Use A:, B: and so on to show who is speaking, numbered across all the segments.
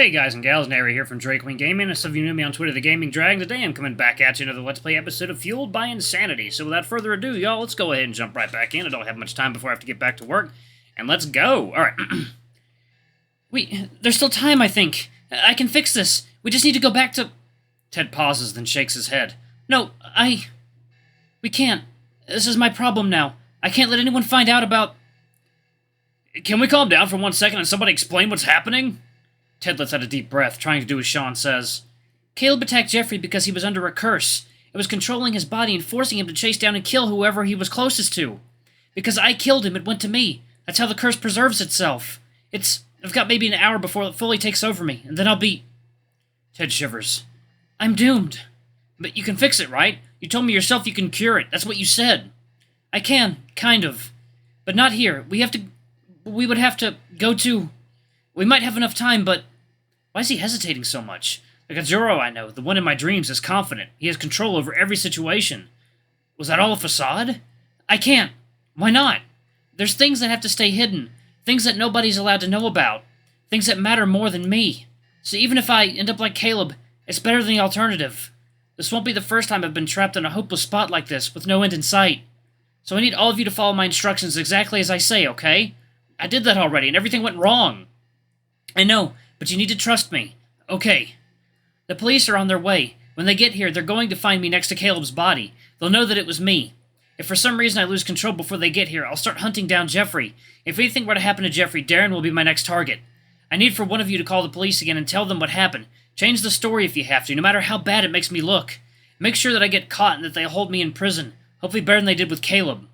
A: Hey guys and gals, Nary here from Drake Queen Gaming, and some of you knew me on Twitter, The Gaming Dragon. Today I'm coming back at you another Let's Play episode of Fueled by Insanity. So without further ado, y'all, let's go ahead and jump right back in. I don't have much time before I have to get back to work, and let's go! Alright. There's still time, I think. I can fix this. We just need to go back to... Ted pauses, then shakes his head. No, we can't. This is my problem now. I can't let anyone find out about... Can we calm down for 1 second and somebody explain what's happening? Ted lets out a deep breath, trying to do as Sean says. Caleb attacked Jeffrey because he was under a curse. It was controlling his body and forcing him to chase down and kill whoever he was closest to. Because I killed him, it went to me. That's how the curse preserves itself. I've got maybe an hour before it fully takes over me, and then I'll be... Ted shivers. I'm doomed. But you can fix it, right? You told me yourself you can cure it. That's what you said. I can, kind of. But not here. We would have to go to... We might have enough time, but... Why is he hesitating so much? The Gajuro I know, the one in my dreams, is confident. He has control over every situation. Was that all a facade? I can't. Why not? There's things that have to stay hidden. Things that nobody's allowed to know about. Things that matter more than me. So even if I end up like Caleb, it's better than the alternative. This won't be the first time I've been trapped in a hopeless spot like this, with no end in sight. So I need all of you to follow my instructions exactly as I say, okay? I did that already, and everything went wrong. I know, but you need to trust me. Okay. The police are on their way. When they get here, they're going to find me next to Caleb's body. They'll know that it was me. If for some reason I lose control before they get here, I'll start hunting down Jeffrey. If anything were to happen to Jeffrey, Daren will be my next target. I need for one of you to call the police again and tell them what happened. Change the story if you have to, no matter how bad it makes me look. Make sure that I get caught and that they hold me in prison. Hopefully better than they did with Caleb.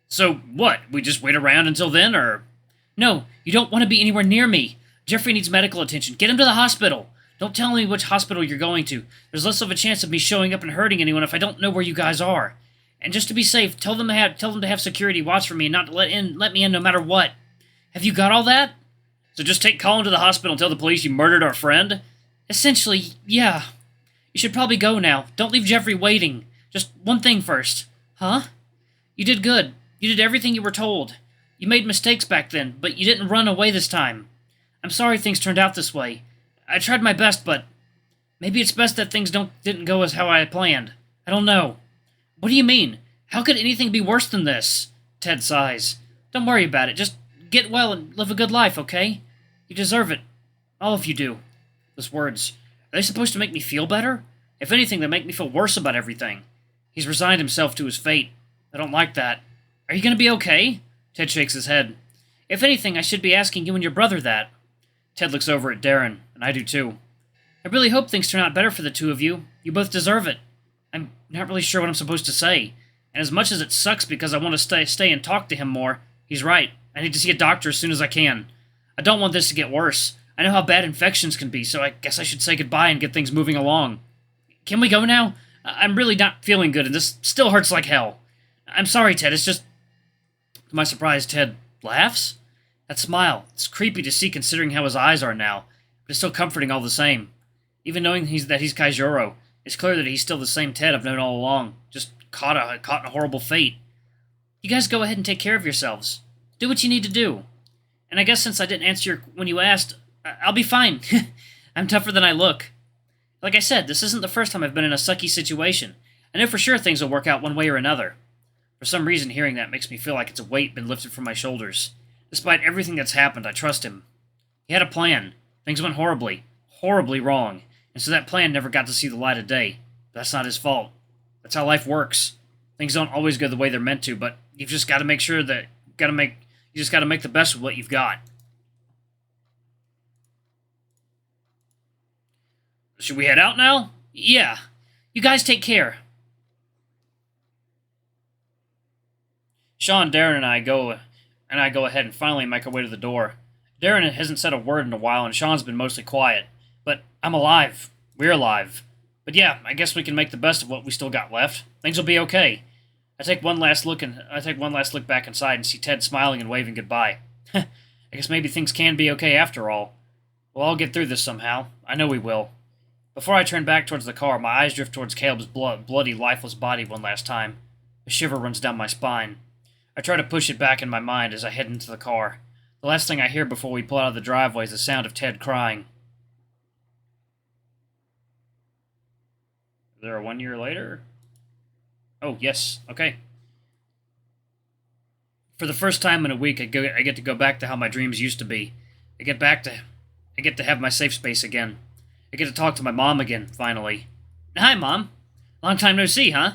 A: So, what? We just wait around until then, or...? No, you don't want to be anywhere near me. Jeffrey needs medical attention. Get him to the hospital. Don't tell me which hospital you're going to. There's less of a chance of me showing up and hurting anyone if I don't know where you guys are. And just to be safe, tell them to have security watch for me and not to let me in no matter what. Have you got all that? So just take Colin to the hospital and tell the police you murdered our friend? Essentially, yeah. You should probably go now. Don't leave Jeffrey waiting. Just one thing first. Huh? You did good. You did everything you were told. You made mistakes back then, but you didn't run away this time. I'm sorry things turned out this way. I tried my best, but maybe it's best that things didn't go as how I had planned. I don't know. What do you mean? How could anything be worse than this? Ted sighs. Don't worry about it. Just get well and live a good life, okay? You deserve it. All of you do. Those words. Are they supposed to make me feel better? If anything, they make me feel worse about everything. He's resigned himself to his fate. I don't like that. Are you going to be okay? Ted shakes his head. If anything, I should be asking you and your brother that. Ted looks over at Daren, and I do too. I really hope things turn out better for the two of you. You both deserve it. I'm not really sure what I'm supposed to say. And as much as it sucks because I want to stay and talk to him more, he's right. I need to see a doctor as soon as I can. I don't want this to get worse. I know how bad infections can be, so I guess I should say goodbye and get things moving along. Can we go now? I'm really not feeling good, and this still hurts like hell. I'm sorry, Ted, it's just... To my surprise, Ted laughs. That smile, it's creepy to see considering how his eyes are now, but it's still comforting all the same. Even knowing that he's Kaijuro, it's clear that he's still the same Ted I've known all along, just caught in a horrible fate. You guys go ahead and take care of yourselves. Do what you need to do. And I guess since I didn't answer when you asked, I'll be fine. I'm tougher than I look. Like I said, this isn't the first time I've been in a sucky situation. I know for sure things will work out one way or another. For some reason, hearing that makes me feel like it's a weight been lifted from my shoulders. Despite everything that's happened, I trust him. He had a plan. Things went horribly, horribly wrong, and so that plan never got to see the light of day. But that's not his fault. That's how life works. Things don't always go the way they're meant to, but you've just got to make sure that you just got to make the best of what you've got. Should we head out now? Yeah. You guys take care. Sean, Daren, and I go ahead and finally make our way to the door. Daren hasn't said a word in a while, and Sean's been mostly quiet. But I'm alive. We're alive. But yeah, I guess we can make the best of what we still got left. Things will be okay. I take one last look back inside and see Ted smiling and waving goodbye. I guess maybe things can be okay after all. We'll all get through this somehow. I know we will. Before I turn back towards the car, my eyes drift towards Caleb's bloody, lifeless body one last time. A shiver runs down my spine. I try to push it back in my mind as I head into the car. The last thing I hear before we pull out of the driveway is the sound of Ted crying. Is there a 1 year later? Oh, yes. Okay. For the first time in a week, I get to go back to how my dreams used to be. I get back to... I get to have my safe space again. I get to talk to my mom again, finally. Hi, Mom. Long time no see, huh?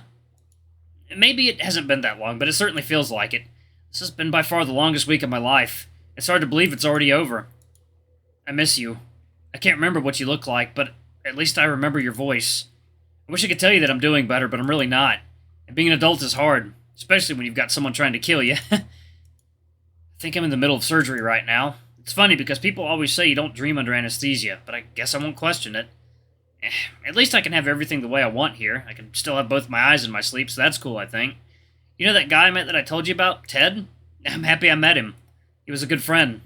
A: Maybe it hasn't been that long, but it certainly feels like it. This has been by far the longest week of my life. It's hard to believe it's already over. I miss you. I can't remember what you look like, but at least I remember your voice. I wish I could tell you that I'm doing better, but I'm really not. And being an adult is hard, especially when you've got someone trying to kill you. I think I'm in the middle of surgery right now. It's funny because people always say you don't dream under anesthesia, but I guess I won't question it. At least I can have everything the way I want here. I can still have both my eyes in my sleep, so that's cool, I think. You know that guy I met that I told you about, Ted? I'm happy I met him. He was a good friend.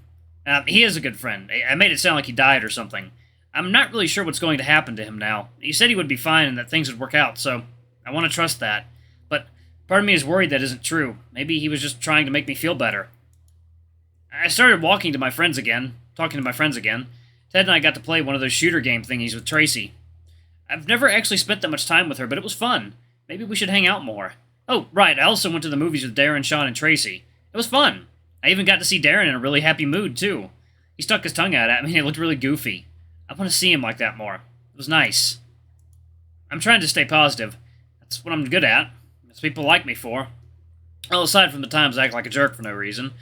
A: He is a good friend. I made it sound like he died or something. I'm not really sure what's going to happen to him now. He said he would be fine and that things would work out, so I want to trust that. But part of me is worried that isn't true. Maybe he was just trying to make me feel better. I started talking to my friends again. Ted and I got to play one of those shooter game thingies with Tracy. I've never actually spent that much time with her, but it was fun. Maybe we should hang out more. Oh, right, I also went to the movies with Daren, Sean, and Tracy. It was fun. I even got to see Daren in a really happy mood, too. He stuck his tongue out at me and it looked really goofy. I want to see him like that more. It was nice. I'm trying to stay positive. That's what I'm good at. That's what people like me for. Well, aside from the times I act like a jerk for no reason.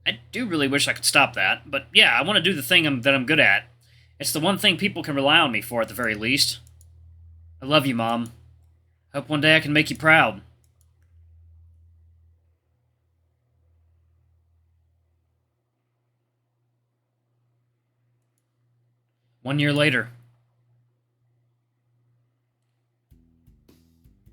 A: I do really wish I could stop that, but yeah, I want to do the thing that I'm good at. It's the one thing people can rely on me for at the very least. I love you, Mom. Hope one day I can make you proud. One year later.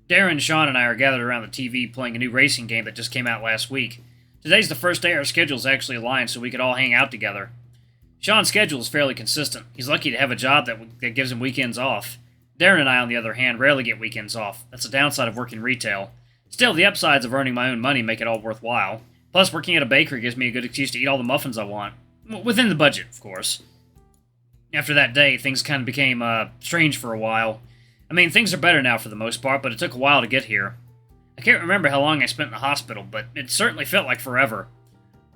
A: Daren, Sean, and I are gathered around the TV playing a new racing game that just came out last week. Today's the first day our schedules actually aligned so we could all hang out together. Sean's schedule is fairly consistent. He's lucky to have a job that gives him weekends off. Daren and I, on the other hand, rarely get weekends off. That's a downside of working retail. Still, the upsides of earning my own money make it all worthwhile. Plus, working at a bakery gives me a good excuse to eat all the muffins I want. Within the budget, of course. After that day, things kind of became, strange for a while. I mean, things are better now for the most part, but it took a while to get here. I can't remember how long I spent in the hospital, but it certainly felt like forever.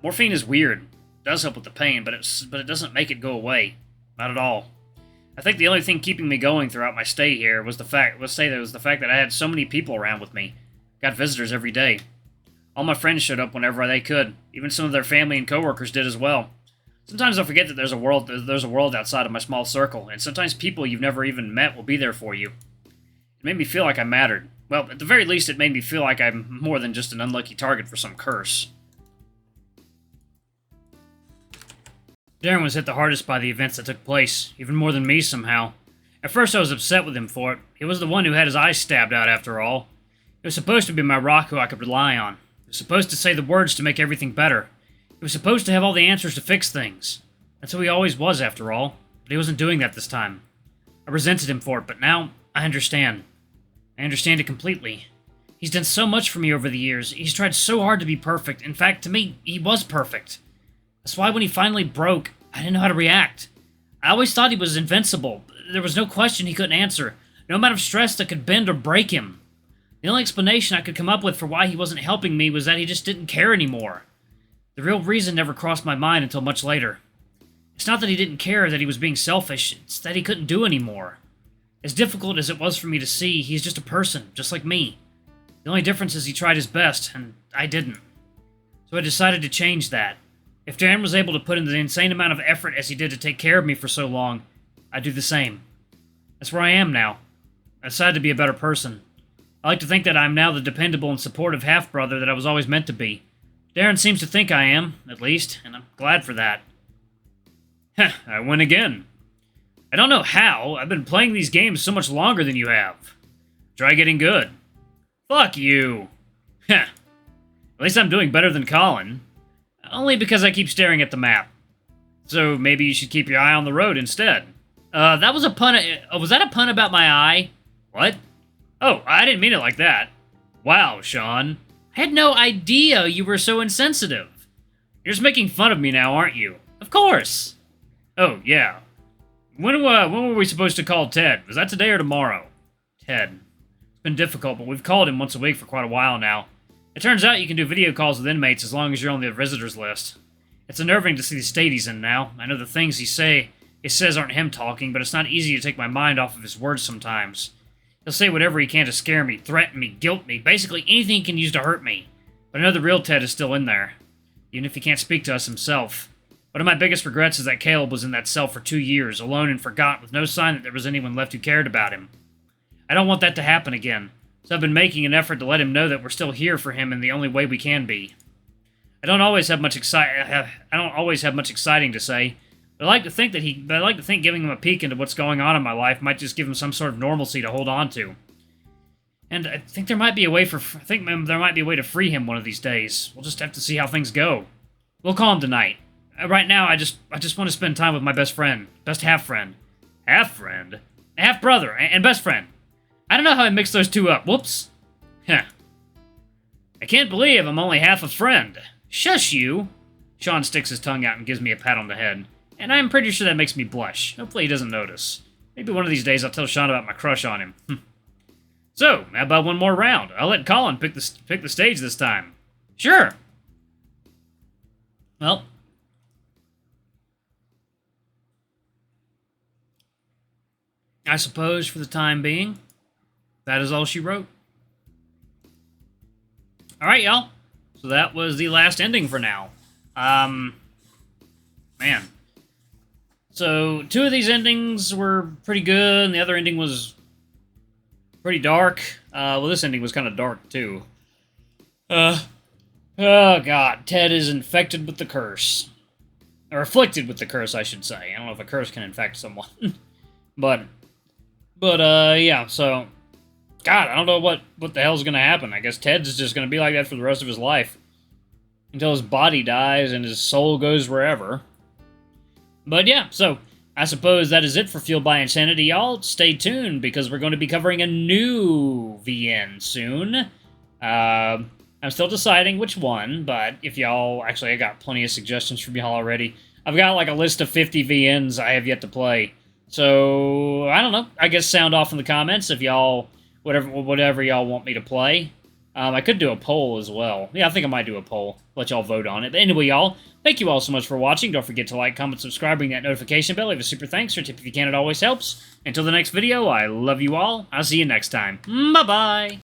A: Morphine is weird. It does help with the pain, but it doesn't make it go away. Not at all. I think the only thing keeping me going throughout my stay here was the fact that I had so many people around with me. Got visitors every day. All my friends showed up whenever they could. Even some of their family and coworkers did as well. Sometimes I forget that there's a world outside of my small circle, and sometimes people you've never even met will be there for you. It made me feel like I mattered. Well, at the very least, it made me feel like I'm more than just an unlucky target for some curse. Daren was hit the hardest by the events that took place, even more than me somehow. At first I was upset with him for it. He was the one who had his eyes stabbed out after all. He was supposed to be my rock who I could rely on. He was supposed to say the words to make everything better. He was supposed to have all the answers to fix things. That's who he always was, after all. But he wasn't doing that this time. I resented him for it, but now I understand. I understand it completely. He's done so much for me over the years. He's tried so hard to be perfect. In fact, to me, he was perfect. That's why when he finally broke, I didn't know how to react. I always thought he was invincible. There was no question he couldn't answer. No amount of stress that could bend or break him. The only explanation I could come up with for why he wasn't helping me was that he just didn't care anymore. The real reason never crossed my mind until much later. It's not that he didn't care, that he was being selfish. It's that he couldn't do anymore. As difficult as it was for me to see, he's just a person, just like me. The only difference is he tried his best, and I didn't. So I decided to change that. If Daren was able to put in the insane amount of effort as he did to take care of me for so long, I'd do the same. That's where I am now. I decided to be a better person. I like to think that I'm now the dependable and supportive half-brother that I was always meant to be. Daren seems to think I am, at least, and I'm glad for that. Heh, I win again. I don't know how. I've been playing these games so much longer than you have. Try getting good. Fuck you. Heh. At least I'm doing better than Colin. Only because I keep staring at the map. So maybe you should keep your eye on the road instead. That was a pun. Was that a pun about my eye? What? Oh, I didn't mean it like that. Wow, Sean. I had no idea you were so insensitive. You're just making fun of me now, aren't you? Of course. Oh, yeah. When were we supposed to call Ted? Was that today or tomorrow? Ted. been difficult, but we've called him once a week for quite a while now. It turns out you can do video calls with inmates as long as you're on the visitors list. It's unnerving to see the state he's in now. I know the things he says aren't him talking, but it's not easy to take my mind off of his words sometimes. He'll say whatever he can to scare me, threaten me, guilt me, basically anything he can use to hurt me. But I know the real Ted is still in there, even if he can't speak to us himself. One of my biggest regrets is that Caleb was in that cell for 2 years, alone and forgotten, with no sign that there was anyone left who cared about him. I don't want that to happen again, so I've been making an effort to let him know that we're still here for him in the only way we can be. I don't always have much exciting to say, but I like to think giving him a peek into what's going on in my life might just give him some sort of normalcy to hold on to. And I think there might be a way to free him one of these days. We'll just have to see how things go. We'll call him tonight. Right now, I just want to spend time with my best friend, best half-friend. Half-friend? Half-brother and best friend. I don't know how I mixed those two up. Whoops. Huh. I can't believe I'm only half a friend. Shush you. Sean sticks his tongue out and gives me a pat on the head. And I'm pretty sure that makes me blush. Hopefully he doesn't notice. Maybe one of these days I'll tell Sean about my crush on him. So, how about one more round? I'll let Colin pick the stage this time. Sure. Well. I suppose for the time being, that is all she wrote. Alright, y'all. So that was the last ending for now. Man. So, 2 of these endings were pretty good, and the other ending was pretty dark. Well, this ending was kind of dark, too. Oh, God. Ted is infected with the curse. Or afflicted with the curse, I should say. I don't know if a curse can infect someone. But, yeah, so... God, I don't know what the hell's gonna happen. I guess Ted's just gonna be like that for the rest of his life. Until his body dies and his soul goes wherever. But yeah, so I suppose that is it for Fueled by Insanity, y'all. Stay tuned, because we're going to be covering a new VN soon. I'm still deciding which one, but if y'all... Actually, I got plenty of suggestions from y'all already. I've got like a list of 50 VNs I have yet to play. So, I don't know. I guess sound off in the comments if y'all... Whatever y'all want me to play. I could do a poll as well. Yeah, I think I might do a poll. Let y'all vote on it. But anyway, y'all, thank you all so much for watching. Don't forget to like, comment, subscribe, ring that notification bell. Leave a super thanks or tip if you can. It always helps. Until the next video, I love you all. I'll see you next time. Bye-bye.